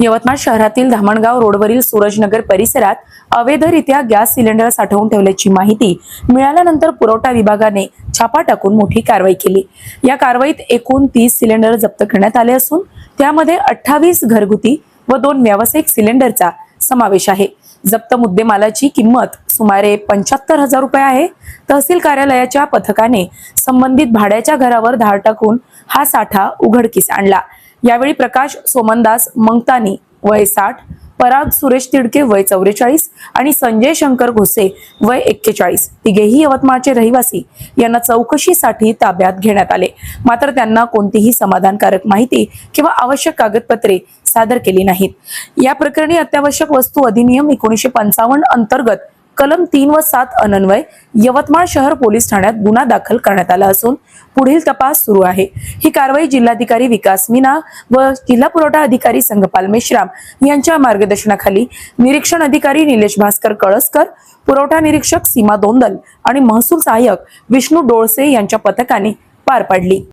यवतमाळ शहरातील धामणगाव रोडवरील सूरजनगर परिसरात अवैधरित्या गॅस सिलेंडर साठवून ठेवल्याची माहिती मिळाल्यानंतर पुरवठा विभागाने छापा टाकून मोठी कारवाई केली। या कारवाईत एकूण 30 सिलेंडर जप्त करण्यात आले असून त्यामध्ये 28 घरगुती व 2 व्यावसायिक सिलेंडरचा समावेश आहे। जप्त मुद्देमालाची किंमत सुमारे 75,000 रुपये आहे। तहसील कार्यालयाच्या पथकाने संबंधित भाड्याच्या घरावर धाड टाकून हा साठा उघडकीस आणला। यावेळी प्रकाश सोमनदास मंगतानी वय 60, पराग सुरेश तिडके वय 44 आणि संजय शंकर घोसे वय 41 तिघेही यवतमाळचे रहिवासी यांना चौकशीसाठी ताब्यात घेण्यात आले। मात्र त्यांना कोणतीही समाधानकारक माहिती किंवा आवश्यक कागदपत्रे सादर केली नाहीत। या प्रकरणी अत्यावश्यक वस्तू अधिनियम 1955 अंतर्गत कलम 3 व 7 अन्वये यवतमाळ शहर पोलीस ठाण्यात गुन्हा दाखल करण्यात आला असून पुढील तपास सुरू आहे। ही कारवाई जिल्हाधिकारी विकास मीना व जिल्हा पुरवठा अधिकारी संघपाल मेश्राम यांच्या मार्गदर्शनाखाली निरीक्षण अधिकारी निलेश भास्कर कळसकर, पुरवठा निरीक्षक सीमा दोंदल आणि महसूल सहाय्यक विष्णू डोळसे यांच्या पथकाने पार पाडली।